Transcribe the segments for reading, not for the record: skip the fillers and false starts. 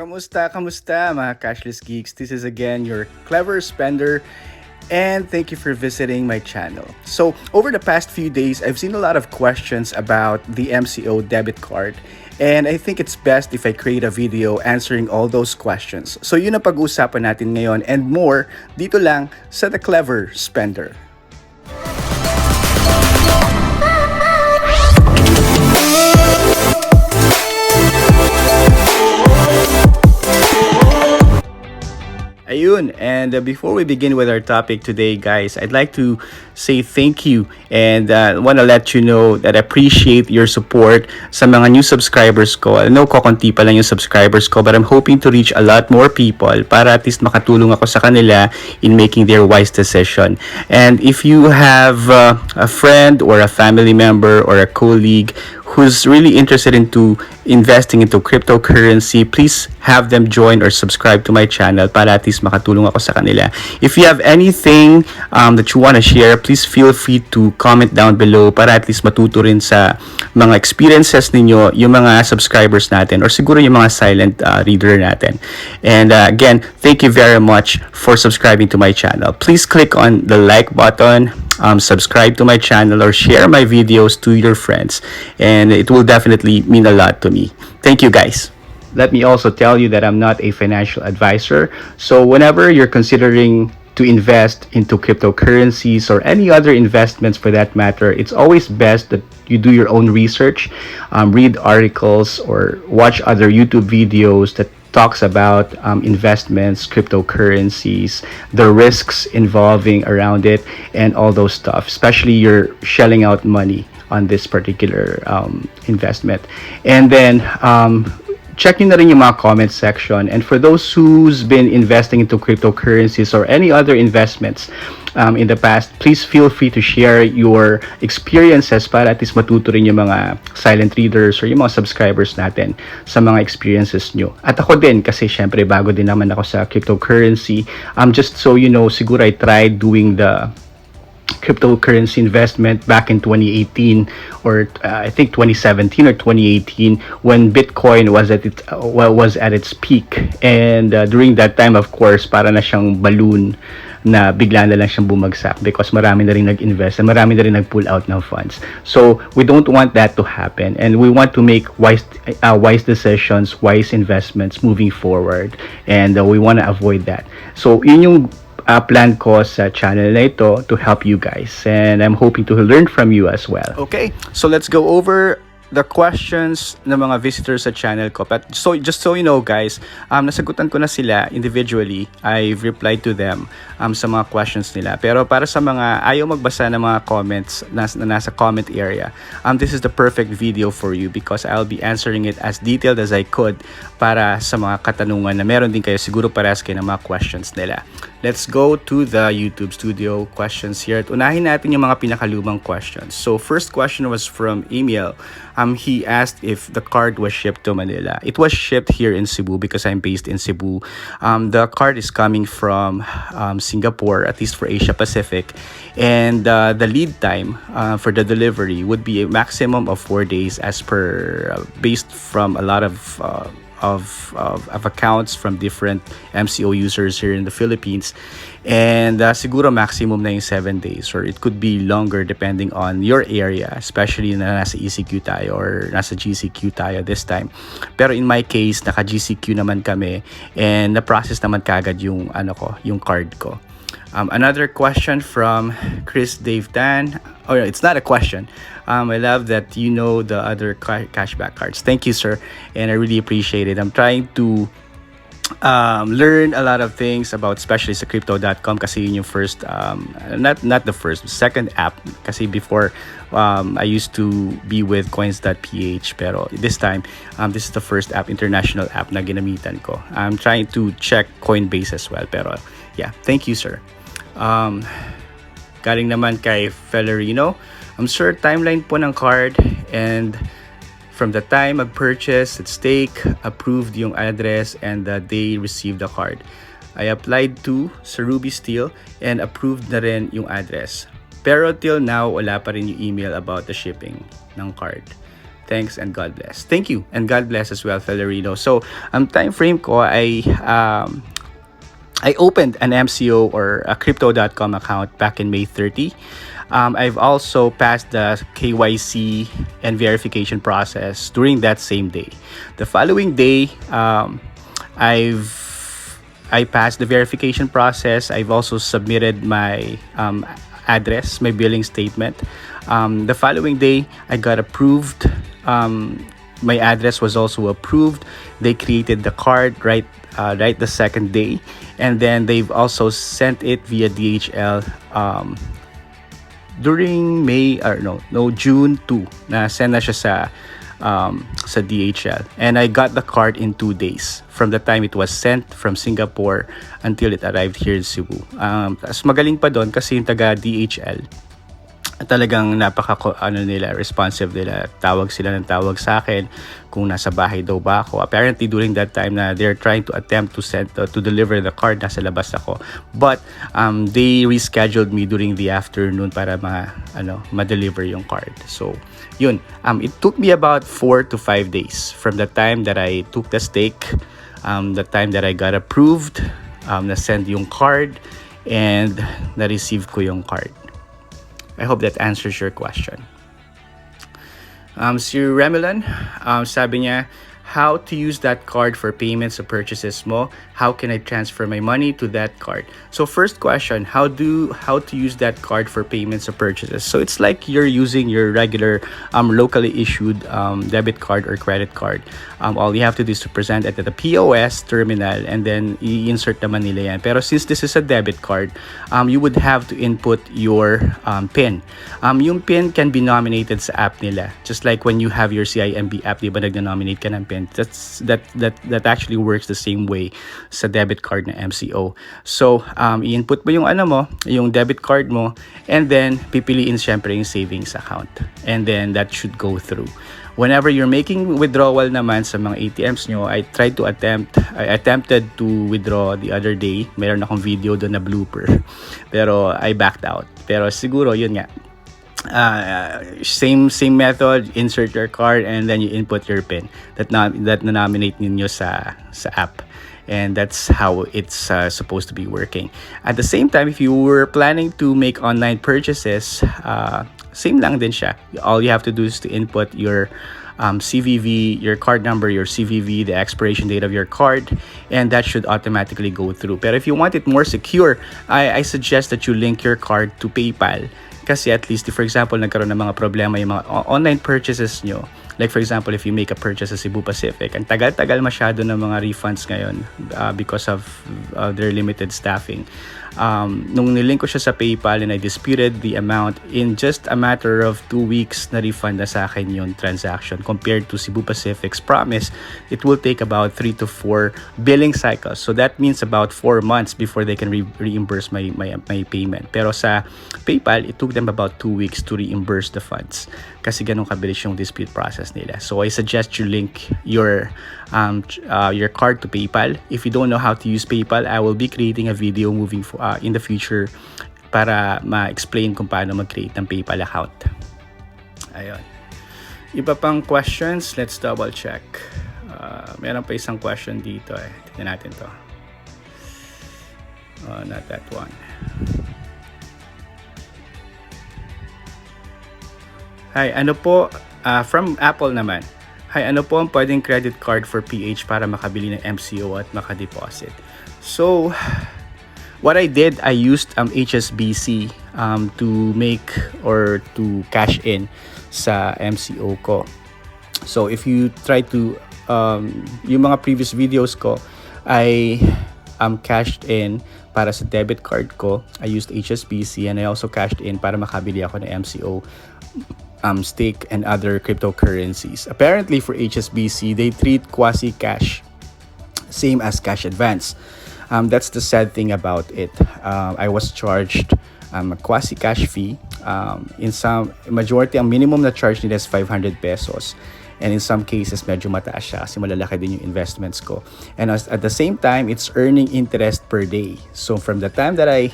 Kamusta mga cashless geeks? This is again your clever spender and thank you for visiting my channel. So, over the past few days, I've seen a lot of questions about the MCO debit card. And I think it's best if I create a video answering all those questions. So yun ang pag-uusapan natin ngayon and more dito lang sa The Clever Spender. Ayun, and before we begin with our topic today, guys, I'd like to say thank you and want to let you know that I appreciate your support sa mga new subscribers ko. I know kokonti pa lang yung subscribers ko, but I'm hoping to reach a lot more people para at least makatulong ako sa kanila in making their wise decision. And if you have a friend or a family member or a colleague who's really interested into investing into cryptocurrency, please have them join or subscribe to my channel para at least makatulong ako sa kanila. If you have anything that you want to share, please feel free to comment down below para at least matuto rin sa mga experiences ninyo yung mga subscribers natin or siguro yung mga silent reader natin. And again, thank you very much for subscribing to my channel. Please click on the like button, subscribe to my channel or share my videos to your friends, and it will definitely mean a lot to me. Thank you, guys. Let me also tell you that I'm not a financial advisor, so whenever you're considering to invest into cryptocurrencies or any other investments for that matter, it's always best that you do your own research, read articles or watch other YouTube videos that talks about investments, cryptocurrencies, the risks involving around it, and all those stuff, especially you're shelling out money on this particular investment. And then check nyo na rin yung mga comment section. And for those who's been investing into cryptocurrencies or any other investments in the past, please feel free to share your experiences para at least matuto rin yung mga silent readers or yung mga subscribers natin sa mga experiences nyo. At ako din, kasi syempre bago din naman ako sa cryptocurrency. Just so you know, siguro I tried doing the cryptocurrency investment back in 2018 or I think 2017 or 2018 when Bitcoin was at its peak, and during that time, of course, para na siyang balloon na bigla na lang siyang bumagsak because marami na rin nag-invest and marami na rin nag-pull out ng funds. So we don't want that to happen, and we want to make wise decisions, wise investments moving forward, and we want to avoid that. So yun yung plan ko sa channel na ito to help you guys, and I'm hoping to learn from you as well. Okay, so let's go over the questions ng mga visitors sa channel ko. But so just so you know, guys, nasagutan ko na sila individually. I've replied to them sa mga questions nila. Pero para sa mga ayaw magbasa ng mga comments na nasa comment area, this is the perfect video for you because I'll be answering it as detailed as I could para sa mga katanungan na meron din kayo, siguro parehas kayo ng mga questions nila. Let's go to the YouTube studio questions here. At unahin natin yung mga pinakalumang questions. So first question was from Emil. He asked if the card was shipped to Manila. It was shipped here in Cebu because I'm based in Cebu. The card is coming from Singapore, at least for Asia Pacific, and the lead time for the delivery would be a maximum of 4 days as per based from a lot of accounts from different MCO users here in the Philippines, and siguro maximum na yung 7 days, or it could be longer depending on your area, especially na nasa ECQ tayo or nasa GCQ tayo this time. Pero in my case, naka GCQ naman kami, and na-process naman kagad yung yung card ko. Another question from Chris Dave Tan. Oh, no, it's not a question. I love that you know the other cashback cards. Thank you, sir, and I really appreciate it. I'm trying to learn a lot of things about, especially sa Crypto.com kasi yun yung first, not the first, second app. Kasi before, I used to be with coins.ph, pero this time, this is the first app, international app na ginamitan ko. I'm trying to check Coinbase as well, pero yeah, thank you, sir. Galing naman kay Felerino. Sir, timeline po ng card, and from the time mag-purchase at stake, approved yung address, and the day received the card. I applied to sa Ruby Steel and approved na rin yung address. Pero till now, wala pa rin yung email about the shipping ng card. Thanks and God bless. Thank you and God bless as well, Felerino. So, time frame ko I opened an MCO or a Crypto.com account back in May 30. I've also passed the KYC and verification process during that same day. The following day, I passed the verification process. I've also submitted my address, my billing statement. The following day, I got approved. My address was also approved. They created the card right the second day, and then they've also sent it via DHL during May or no June 2 na send na siya sa DHL, and I got the card in 2 days from the time it was sent from Singapore until it arrived here in Cebu. As magaling pa doon kasi yung taga DHL talagang responsive nila. Tawag sila ng tawag sa akin kung nasa bahay daw ba ako. Apparently during that time na they're trying to attempt to deliver the card, nasa labas ako. But they rescheduled me during the afternoon para ma-deliver yung card. So yun, it took me about 4 to 5 days from the time that I took the stake, the time that I got approved, na-send yung card, and na-receive ko yung card. I hope that answers your question. Si Remelan, sabi niya, how to use that card for payments or purchases mo? How can I transfer my money to that card? So first question, how to use that card for payments or purchases? So it's like you're using your regular locally issued debit card or credit card. All you have to do is to present it at the POS terminal, and then i-insert naman nila yan. Pero since this is a debit card, you would have to input your PIN. Yung PIN can be nominated sa app nila. Just like when you have your CIMB app, di ba nag-nominate ka ng PIN? That actually works the same way sa debit card na MCO. So, i-input mo yung debit card mo, and then pipiliin syempre yung savings account. And then that should go through. Whenever you're making withdrawal naman sa mga ATMs nyo, I attempted to withdraw the other day. Meron akong video doon na blooper. Pero I backed out. Pero siguro yun nga. Same method, insert your card and then you input your PIN that nominate ninyo sa app, and that's how it's supposed to be working. At the same time, if you were planning to make online purchases, same lang din siya. All you have to do is to input your CVV, your card number, your CVV, the expiration date of your card, and that should automatically go through. But if you want it more secure, I suggest that you link your card to PayPal. Kasi at least, if for example, nagkaroon ng mga problema yung mga online purchases nyo, like for example, if you make a purchase sa Cebu Pacific, ang tagal-tagal masyado ng mga refunds ngayon because of their limited staffing. Nung nilink ko siya sa PayPal and I disputed the amount, in just a matter of 2 weeks na refund na sa akin yung transaction. Compared to Cebu Pacific's promise, it will take about 3 to 4 billing cycles. So that means about 4 months before they can reimburse my payment. Pero sa PayPal, it took them about 2 weeks to reimburse the funds. Kasi ganun kabilis yung dispute process nila. So I suggest you link your card to PayPal. If you don't know how to use PayPal, I will be creating a video in the future para ma-explain kung paano mag-create ng PayPal account. Ayun. Iba pang questions, let's double check. Meron pa isang question dito eh. Tignan natin to. Not that one. Hi, ano po, from Apple naman. Hi, ano po ang pwedeng credit card for PH para makabili ng MCO at makadeposit? So, what I did, I used HSBC to make or to cash in sa MCO ko. So, if you try to, yung mga previous videos ko, I cashed in para sa debit card ko. I used HSBC, and I also cashed in para makabili ako ng MCO stake and other cryptocurrencies. Apparently for HSBC, they treat quasi-cash same as cash advance. That's the sad thing about it. I was charged a quasi-cash fee. In some majority, ang minimum na charge nila is 500 pesos. And in some cases, medyo mataas siya kasi malalaki din yung investments ko. And at the same time, it's earning interest per day. So from the time that I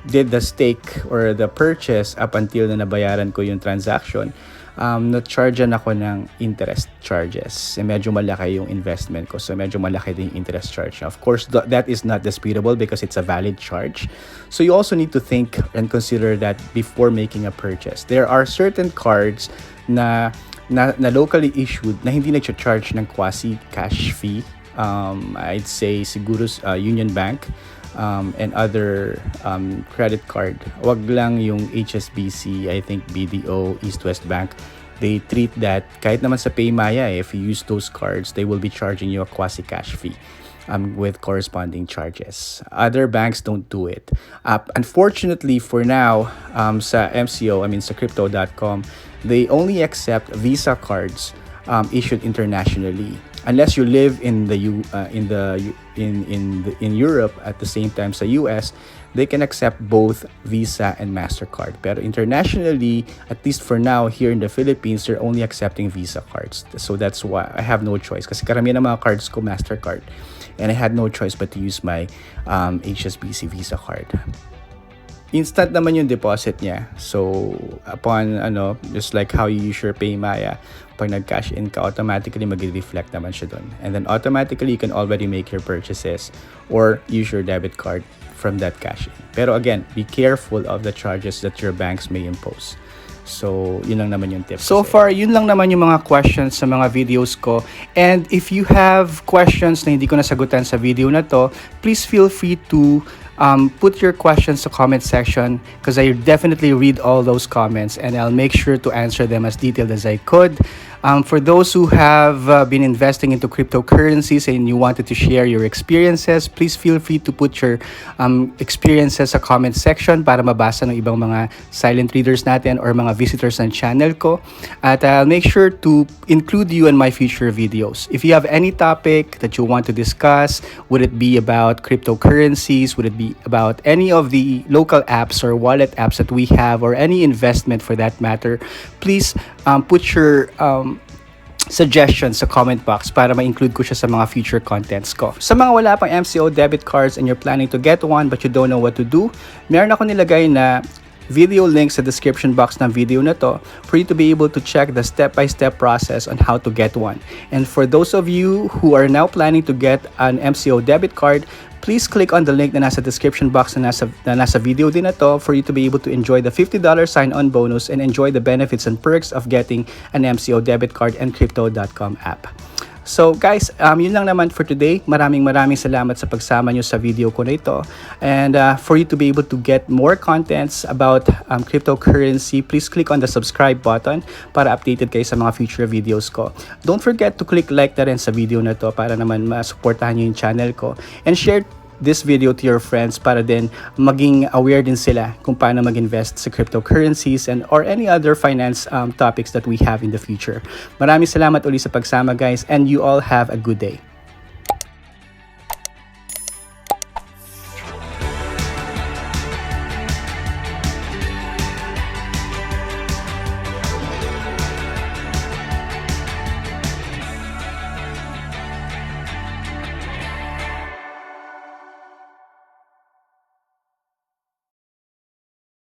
did the stake or the purchase up until na nabayaran ko yung transaction, na-chargean ako ng interest charges. Medyo malaki yung investment ko. So, medyo malaki din yung interest charge. Of course, that is not disputable because it's a valid charge. So, you also need to think and consider that before making a purchase. There are certain cards na locally issued na hindi nag-charge ng quasi-cash fee. I'd say siguro Union Bank and other credit card. Wag lang yung HSBC, I think BDO, East West Bank. They treat that, kahit naman sa Paymaya, if you use those cards, they will be charging you a quasi-cash fee with corresponding charges. Other banks don't do it. Unfortunately, for now, sa MCO, sa Crypto.com, they only accept Visa cards issued internationally. Unless you live in Europe at the same time sa US, they can accept both Visa and MasterCard. Pero internationally, at least for now here in the Philippines, they're only accepting Visa cards. So that's why I have no choice. Kasi karamihan ng mga cards ko MasterCard, and I had no choice but to use my HSBC Visa card. Instant naman yung deposit niya. So, upon, just like how you use your Paymaya, pag nag-cash in ka, automatically mag-reflect naman siya dun. And then automatically, you can already make your purchases or use your debit card from that cash in. Pero again, be careful of the charges that your banks may impose. So, yun lang naman yung tip. So far, yun lang naman yung mga questions sa mga videos ko. And if you have questions na hindi ko nasagutan sa video na to, please feel free to put your questions to comment section because I definitely read all those comments and I'll make sure to answer them as detailed as I could. For those who have been investing into cryptocurrencies and you wanted to share your experiences, please feel free to put your experiences sa comment section para mabasa ng ibang mga silent readers natin or mga visitors ng channel ko. At I'll make sure to include you in my future videos. If you have any topic that you want to discuss, would it be about cryptocurrencies, would it be about any of the local apps or wallet apps that we have or any investment for that matter, please put your suggestions sa comment box para ma-include ko siya sa mga future contents ko. Sa mga wala pang MCO debit cards and you're planning to get one but you don't know what to do, meron ako nilagay na video link sa description box ng video na to for you to be able to check the step-by-step process on how to get one. And for those of you who are now planning to get an MCO debit card, please click on the link na nasa description box na nasa video din na to for you to be able to enjoy the $50 sign-on bonus and enjoy the benefits and perks of getting an MCO debit card and Crypto.com app. So guys, yun lang naman for today. Maraming salamat sa pagsama nyo sa video ko na ito. And for you to be able to get more contents about cryptocurrency, please click on the subscribe button para updated kayo sa mga future videos ko. Don't forget to click like na rin sa video na to para naman masuportahan nyo yung channel ko. And share this video to your friends para din maging aware din sila kung paano mag-invest sa cryptocurrencies and or any other finance topics that we have in the future. Maraming salamat uli sa pagsama guys and you all have a good day.